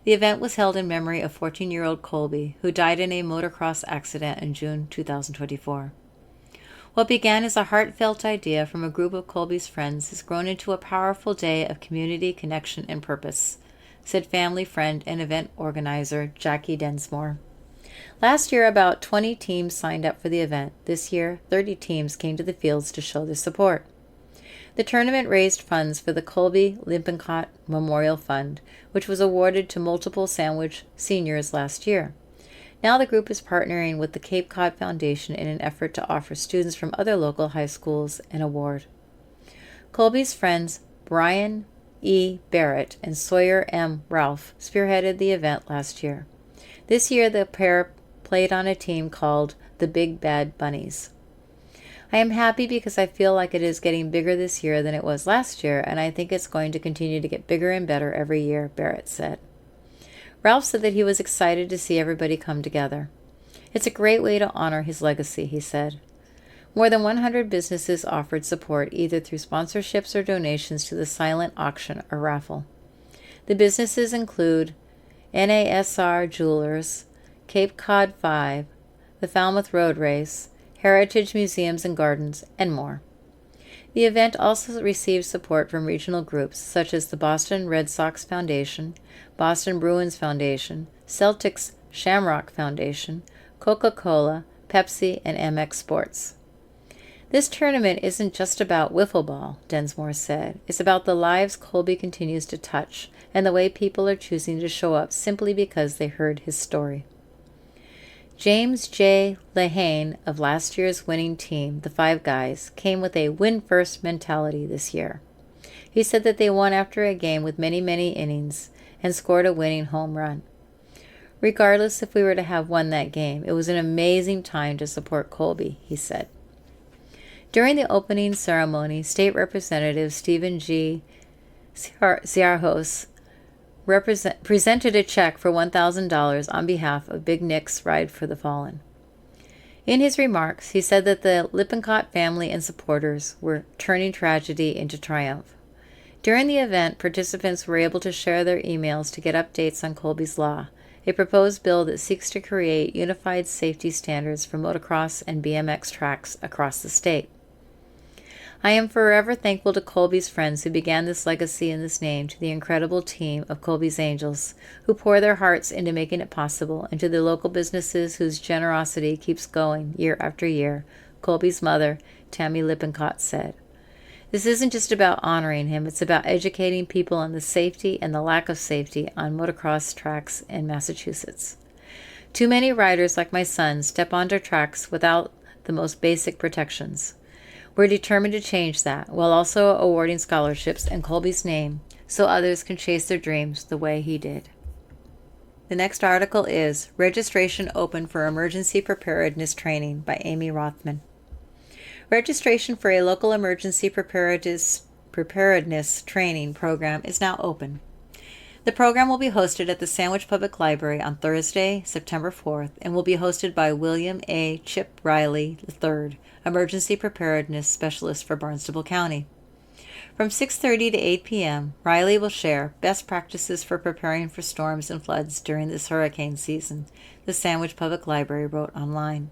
Speaker 1: The event was held in memory of 14-year-old Colby, who died in a motocross accident in June 2024. What began as a heartfelt idea from a group of Colby's friends has grown into a powerful day of community connection and purpose, said family friend and event organizer Jackie Densmore. Last year, about 20 teams signed up for the event. This year, 30 teams came to the fields to show their support. The tournament raised funds for the Colby Lippincott Memorial Fund, which was awarded to multiple Sandwich seniors last year. Now the group is partnering with the Cape Cod Foundation in an effort to offer students from other local high schools an award. Colby's friends Brian E. Barrett and Sawyer M. Ralph spearheaded the event last year. This year the pair played on a team called the Big Bad Bunnies. I am happy because I feel like it is getting bigger this year than it was last year, and I think it's going to continue to get bigger and better every year, Barrett said. Ralph said that he was excited to see everybody come together. It's a great way to honor his legacy, he said. More than 100 businesses offered support either through sponsorships or donations to the silent auction or raffle. The businesses include NASR Jewelers, Cape Cod 5, the Falmouth Road Race, Heritage Museums and Gardens, and more. The event also received support from regional groups such as the Boston Red Sox Foundation, Boston Bruins Foundation, Celtics Shamrock Foundation, Coca-Cola, Pepsi, and MX Sports. This tournament isn't just about wiffle ball, Densmore said. It's about the lives Colby continues to touch and the way people are choosing to show up simply because they heard his story. James J. Lehane of last year's winning team, the Five Guys, came with a win-first mentality this year. He said that they won after a game with many, many innings and scored a winning home run. Regardless if we were to have won that game, it was an amazing time to support Colby, he said. During the opening ceremony, State Representative Stephen G. Ziarhos presented a check for $1,000 on behalf of Big Nick's Ride for the Fallen. In his remarks, he said that the Lippincott family and supporters were turning tragedy into triumph. During the event, participants were able to share their emails to get updates on Colby's Law, a proposed bill that seeks to create unified safety standards for motocross and BMX tracks across the state. I am forever thankful to Colby's friends who began this legacy in this name, to the incredible team of Colby's Angels who pour their hearts into making it possible, and to the local businesses whose generosity keeps going year after year, Colby's mother, Tammy Lippincott, said. This isn't just about honoring him, it's about educating people on the safety and the lack of safety on motocross tracks in Massachusetts. Too many riders like my son step onto tracks without the most basic protections. We're determined to change that, while also awarding scholarships in Colby's name so others can chase their dreams the way he did. The next article is Registration Open for Emergency Preparedness Training by Amy Rothman. Registration for a local emergency preparedness training program is now open. The program will be hosted at the Sandwich Public Library on Thursday, September 4th, and will be hosted by William A. Chip Riley III, Emergency Preparedness Specialist for Barnstable County. From 6:30 to 8 p.m., Riley will share best practices for preparing for storms and floods during this hurricane season, the Sandwich Public Library wrote online.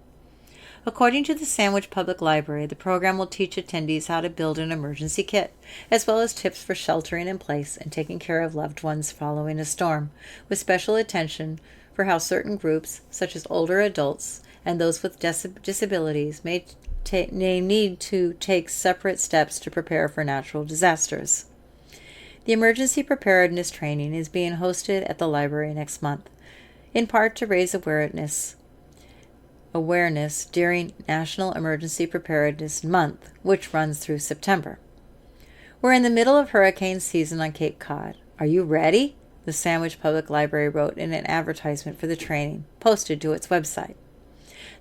Speaker 1: According to the Sandwich Public Library, the program will teach attendees how to build an emergency kit, as well as tips for sheltering in place and taking care of loved ones following a storm, with special attention for how certain groups, such as older adults and those with disabilities, may need to take separate steps to prepare for natural disasters. The emergency preparedness training is being hosted at the library next month, in part to raise awareness during National Emergency Preparedness Month, which runs through September. We're in the middle of hurricane season on Cape Cod. Are you ready? The Sandwich Public Library wrote in an advertisement for the training, posted to its website.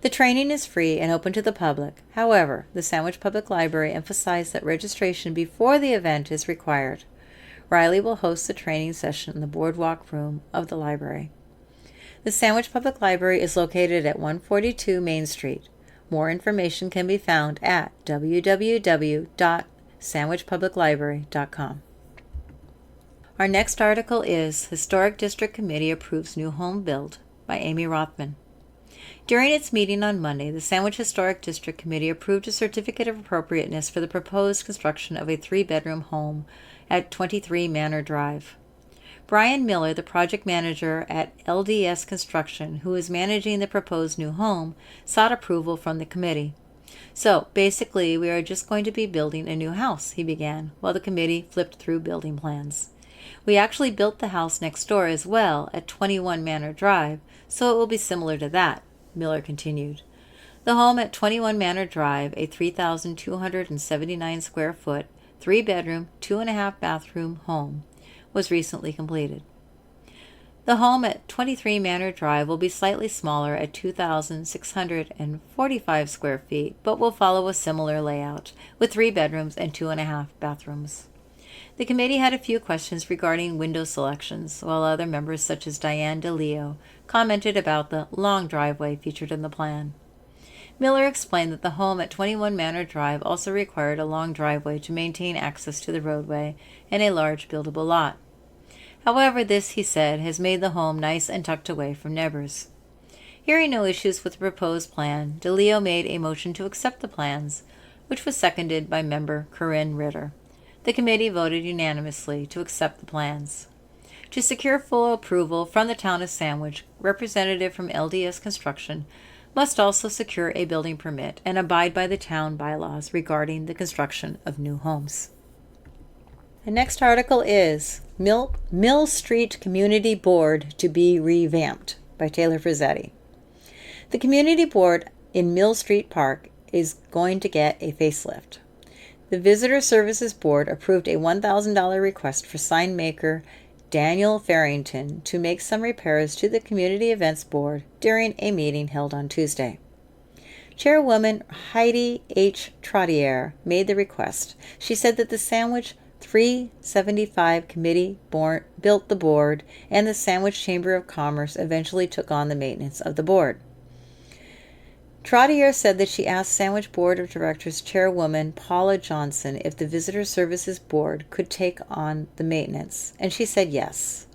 Speaker 1: The training is free and open to the public. However, the Sandwich Public Library emphasized that registration before the event is required. Riley will host the training session in the boardwalk room of the library. The Sandwich Public Library is located at 142 Main Street. More information can be found at www.sandwichpubliclibrary.com. Our next article is Historic District Committee Approves New Home Build by Amy Rothman. During its meeting on Monday, the Sandwich Historic District Committee approved a certificate of appropriateness for the proposed construction of a 3-bedroom home at 23 Manor Drive. Brian Miller, the project manager at LDS Construction, who is managing the proposed new home, sought approval from the committee. So, basically, we are just going to be building a new house, he began, while the committee flipped through building plans. We actually built the house next door as well at 21 Manor Drive, so it will be similar to that, Miller continued. The home at 21 Manor Drive, a 3,279 square foot, 3-bedroom, 2.5-bathroom home, was recently completed. The home at 23 Manor Drive will be slightly smaller at 2,645 square feet, but will follow a similar layout, with 3 bedrooms and 2.5 bathrooms. The committee had a few questions regarding window selections, while other members such as Diane DeLeo commented about the long driveway featured in the plan. Miller explained that the home at 21 Manor Drive also required a long driveway to maintain access to the roadway and a large buildable lot. However, this, he said, has made the home nice and tucked away from neighbors. Hearing no issues with the proposed plan, DeLeo made a motion to accept the plans, which was seconded by member Corinne Ritter. The committee voted unanimously to accept the plans. To secure full approval from the town of Sandwich, representative from LDS Construction must also secure a building permit and abide by the town bylaws regarding the construction of new homes. The next article is Mill Street Community Board to be revamped by Taylor Frizzetti. The community board in Mill Street Park is going to get a facelift. The Visitor Services Board approved a $1,000 request for sign maker Daniel Farrington to make some repairs to the Community Events Board during a meeting held on Tuesday. Chairwoman Heidi H. Trottier made the request. She said that the Sandwich 375 committee built the board, and the Sandwich Chamber of Commerce eventually took on the maintenance of the board. Trottier said that she asked Sandwich Board of Directors Chairwoman Paula Johnson if the Visitor Services Board could take on the maintenance, and she said yes.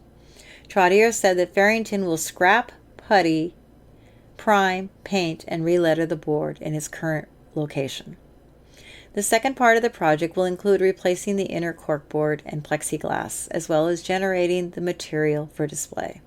Speaker 1: Trottier said that Farrington will scrap, putty, prime, paint, and re-letter the board in its current location. The second part of the project will include replacing the inner corkboard and plexiglass, as well as generating the material for display.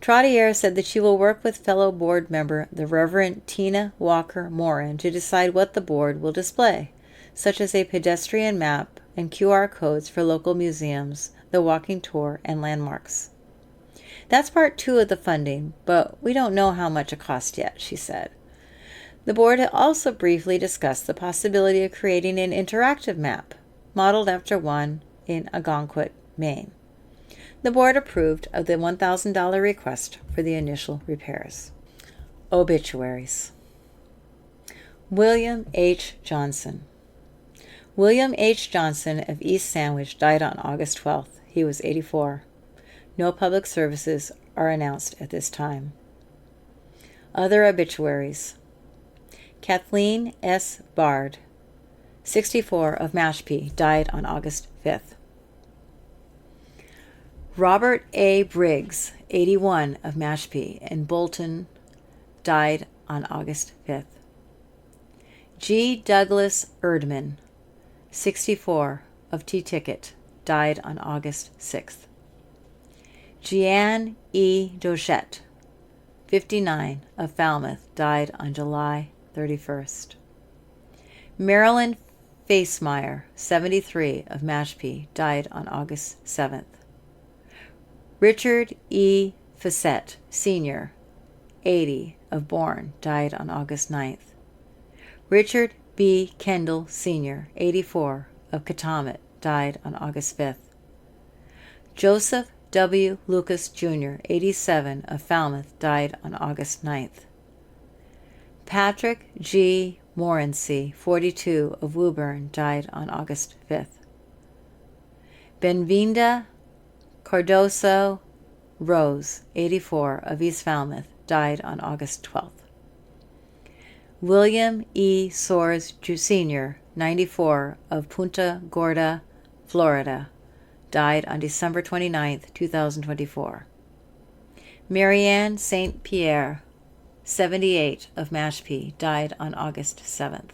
Speaker 1: Trottier said that she will work with fellow board member, the Reverend Tina Walker Morin, to decide what the board will display, such as a pedestrian map and QR codes for local museums, the walking tour, and landmarks. That's part 2 of the funding, but we don't know how much it costs yet, she said. The board had also briefly discussed the possibility of creating an interactive map, modeled after one in Algonquin, Maine. The board approved of the $1,000 request for the initial repairs. Obituaries. William H. Johnson. William H. Johnson of East Sandwich died on August 12th. He was 84. No public services are announced at this time. Other obituaries. Kathleen S. Bard, 64, of Mashpee, died on August 5th. Robert A. Briggs, 81, of Mashpee and Bolton, died on August 5th. G. Douglas Erdman, 64, of T-Ticket, died on August 6th. Jeanne E. Dochette, 59, of Falmouth, died on July 31st. Marilyn Facemeyer, 73, of Mashpee, died on August 7th. Richard E. Facette, Sr., 80, of Bourne, died on August 9th. Richard B. Kendall, Sr., 84, of Katamet, died on August 5th. Joseph W. Lucas, Jr., 87, of Falmouth, died on August 9th. Patrick G. Morency, 42, of Woburn, died on August 5th. Benvinda Cardoso Rose, 84, of East Falmouth, died on August 12th. William E. Soares, Sr., 94, of Punta Gorda, Florida, died on December 29, 2024. Marianne St. Pierre, 78, of Mashpee, died on August 7th.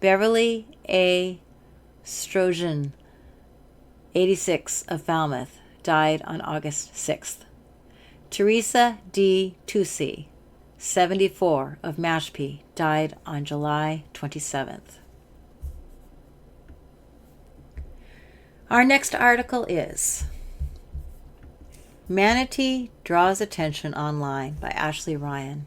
Speaker 1: Beverly A. Strojan, 86, of Falmouth, died on August 6th. Teresa D. Tusi, 74, of Mashpee, died on July 27th. Our next article is Manatee Draws Attention Online by Ashley Ryan.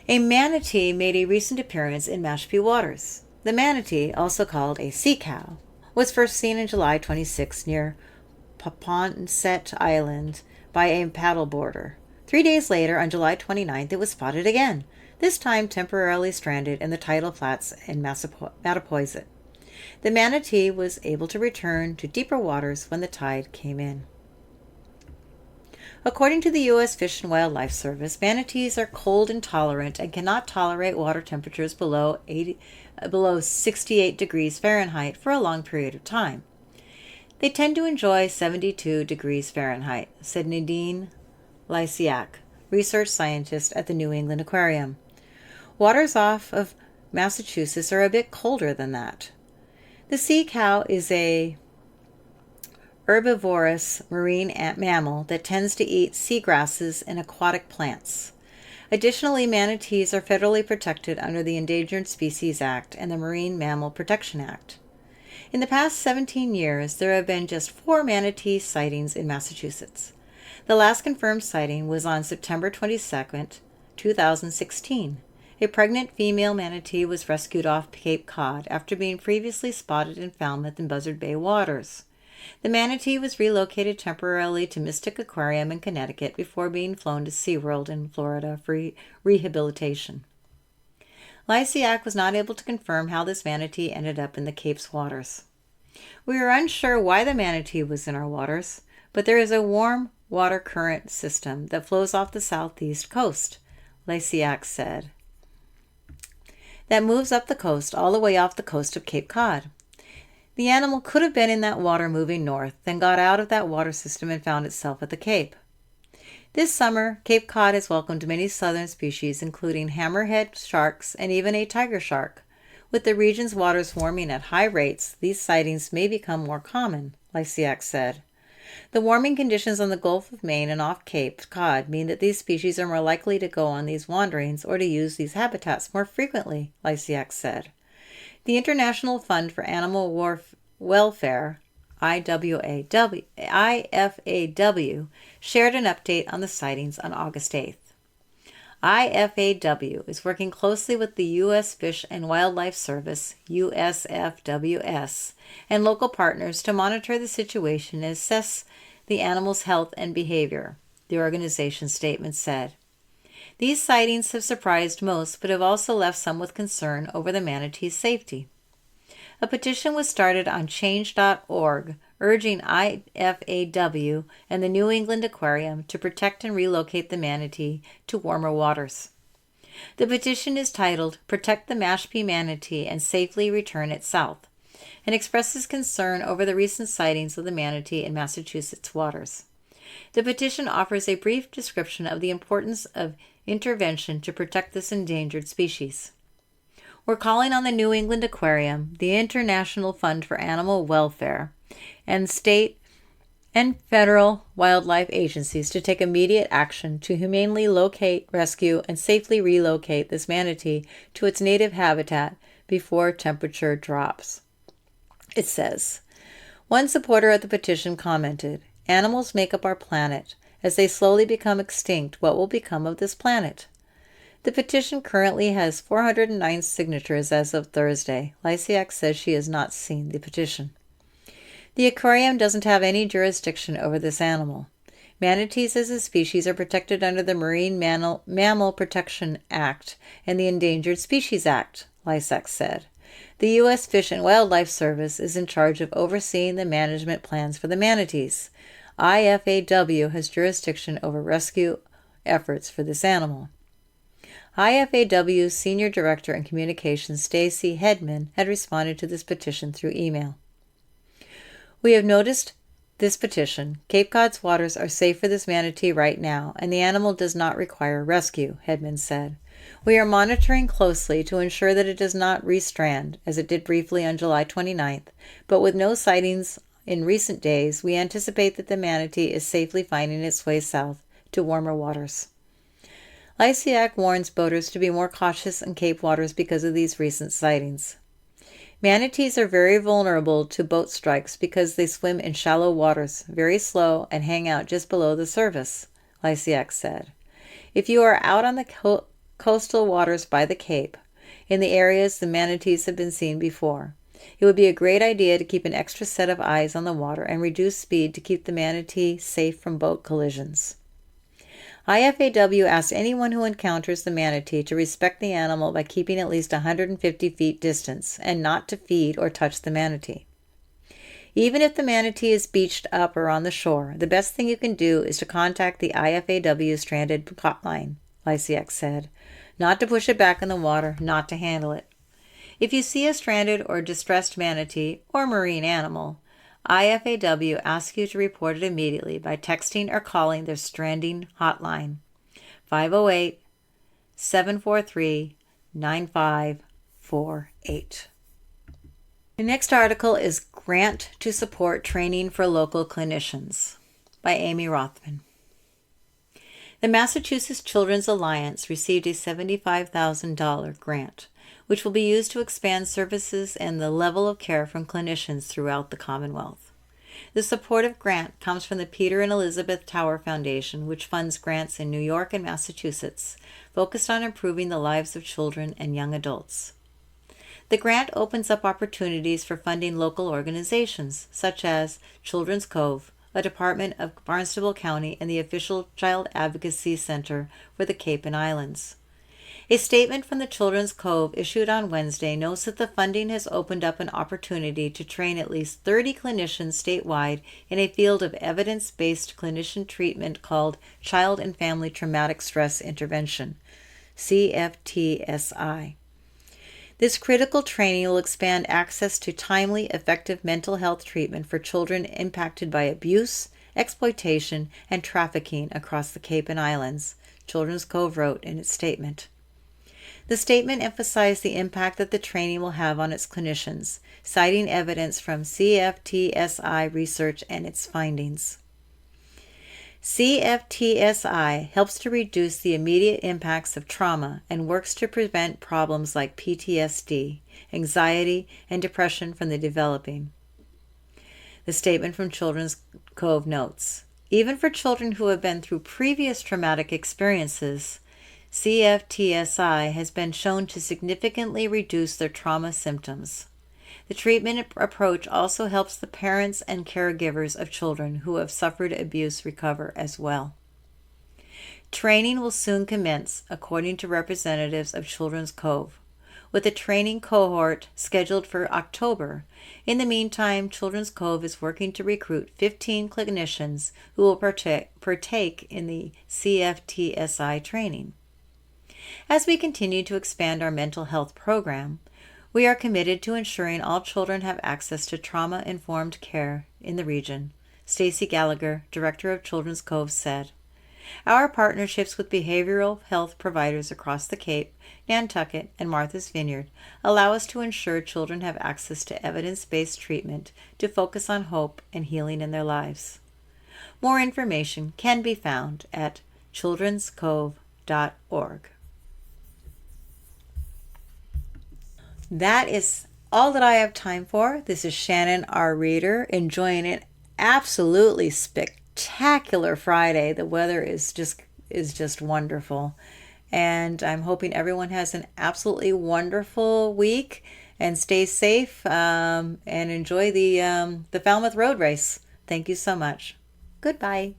Speaker 1: A manatee made a recent appearance in Mashpee waters. The manatee, also called a sea cow, was first seen in July 26 near Paponset Island by a paddleboarder. 3 days later, on July 29th, it was spotted again, this time temporarily stranded in the tidal flats in Mattapoisett. The manatee was able to return to deeper waters when the tide came in. According to the U.S. Fish and Wildlife Service, manatees are cold intolerant and cannot tolerate water temperatures below 68 degrees Fahrenheit for a long period of time. They tend to enjoy 72 degrees Fahrenheit, said Nadine Lysiak, research scientist at the New England Aquarium. Waters off of Massachusetts are a bit colder than that. The sea cow is a herbivorous marine mammal that tends to eat seagrasses and aquatic plants. Additionally, manatees are federally protected under the Endangered Species Act and the Marine Mammal Protection Act. In the past 17 years, there have been just 4 manatee sightings in Massachusetts. The last confirmed sighting was on September 22, 2016. A pregnant female manatee was rescued off Cape Cod after being previously spotted in Falmouth and Buzzard Bay waters. The manatee was relocated temporarily to Mystic Aquarium in Connecticut before being flown to SeaWorld in Florida for rehabilitation. Lysiak was not able to confirm how this manatee ended up in the Cape's waters. We are unsure why the manatee was in our waters, but there is a warm water current system that flows off the southeast coast, Lysiak said, that moves up the coast all the way off the coast of Cape Cod. The animal could have been in that water moving north, then got out of that water system and found itself at the Cape. This summer, Cape Cod has welcomed many southern species, including hammerhead sharks and even a tiger shark. With the region's waters warming at high rates, these sightings may become more common, Lysiak said. The warming conditions on the Gulf of Maine and off Cape Cod mean that these species are more likely to go on these wanderings or to use these habitats more frequently, Lysiak said. The International Fund for Animal Welfare, IFAW, shared an update on the sightings on August 8th. IFAW is working closely with the U.S. Fish and Wildlife Service, USFWS, and local partners to monitor the situation and assess the animal's health and behavior, the organization's statement said. These sightings have surprised most, but have also left some with concern over the manatee's safety. A petition was started on change.org urging IFAW and the New England Aquarium to protect and relocate the manatee to warmer waters. The petition is titled Protect the Mashpee Manatee and Safely Return It South, and expresses concern over the recent sightings of the manatee in Massachusetts waters. The petition offers a brief description of the importance of intervention to protect this endangered species. We're calling on the New England Aquarium, the International Fund for Animal Welfare, and state and federal wildlife agencies to take immediate action to humanely locate, rescue, and safely relocate this manatee to its native habitat before temperature drops. It says, one supporter of the petition commented, "Animals make up our planet. As they slowly become extinct, what will become of this planet?" The petition currently has 409 signatures as of Thursday. Lysiak says she has not seen the petition. The aquarium doesn't have any jurisdiction over this animal. Manatees as a species are protected under the Marine Mammal Protection Act and the Endangered Species Act, Lysiak said. The U.S. Fish and Wildlife Service is in charge of overseeing the management plans for the manatees. IFAW has jurisdiction over rescue efforts for this animal. IFAW's Senior Director in Communications, Stacy Hedman, had responded to this petition through email. We have noticed this petition. Cape Cod's waters are safe for this manatee right now, and the animal does not require rescue, Hedman said. We are monitoring closely to ensure that it does not restrand, as it did briefly on July 29th, but with no sightings in recent days, we anticipate that the manatee is safely finding its way south to warmer waters. Lysiak warns boaters to be more cautious in Cape waters because of these recent sightings. Manatees are very vulnerable to boat strikes because they swim in shallow waters, very slow, and hang out just below the surface, Lysiak said. If you are out on the coastal waters by the Cape, in the areas the manatees have been seen before, it would be a great idea to keep an extra set of eyes on the water and reduce speed to keep the manatee safe from boat collisions. IFAW asked anyone who encounters the manatee to respect the animal by keeping at least 150 feet distance and not to feed or touch the manatee. Even if the manatee is beached up or on the shore, the best thing you can do is to contact the IFAW stranded hotline, Lysiak said. Not to push it back in the water, not to handle it. If you see a stranded or distressed manatee or marine animal, IFAW asks you to report it immediately by texting or calling their stranding hotline, 508-743-9548. The next article is Grant to Support Training for Local Clinicians by Amy Rothman. The Massachusetts Children's Alliance received a $75,000 grant, which will be used to expand services and the level of care from clinicians throughout the Commonwealth. The supportive grant comes from the Peter and Elizabeth Tower Foundation, which funds grants in New York and Massachusetts, focused on improving the lives of children and young adults. The grant opens up opportunities for funding local organizations, such as Children's Cove, a department of Barnstable County and the official Child Advocacy Center for the Cape and Islands. A statement from the Children's Cove issued on Wednesday notes that the funding has opened up an opportunity to train at least 30 clinicians statewide in a field of evidence-based clinician treatment called Child and Family Traumatic Stress Intervention, CFTSI. This critical training will expand access to timely, effective mental health treatment for children impacted by abuse, exploitation, and trafficking across the Cape and Islands, Children's Cove wrote in its statement. The statement emphasized the impact that the training will have on its clinicians, citing evidence from CFTSI research and its findings. CFTSI helps to reduce the immediate impacts of trauma and works to prevent problems like PTSD, anxiety, and depression from the developing. The statement from Children's Cove notes, even for children who have been through previous traumatic experiences, CFTSI has been shown to significantly reduce their trauma symptoms. The treatment approach also helps the parents and caregivers of children who have suffered abuse recover as well. Training will soon commence, according to representatives of Children's Cove, with a training cohort scheduled for October. In the meantime, Children's Cove is working to recruit 15 clinicians who will partake in the CFTSI training. As we continue to expand our mental health program, we are committed to ensuring all children have access to trauma-informed care in the region, Stacy Gallagher, Director of Children's Cove, said. Our partnerships with behavioral health providers across the Cape, Nantucket, and Martha's Vineyard allow us to ensure children have access to evidence-based treatment to focus on hope and healing in their lives. More information can be found at childrenscove.org. That is all that I have time for. This is Shannon, our reader, enjoying an absolutely spectacular Friday. The weather is just wonderful. And I'm hoping everyone has an absolutely wonderful week and stay safe and enjoy the Falmouth Road Race. Thank you so much. Goodbye.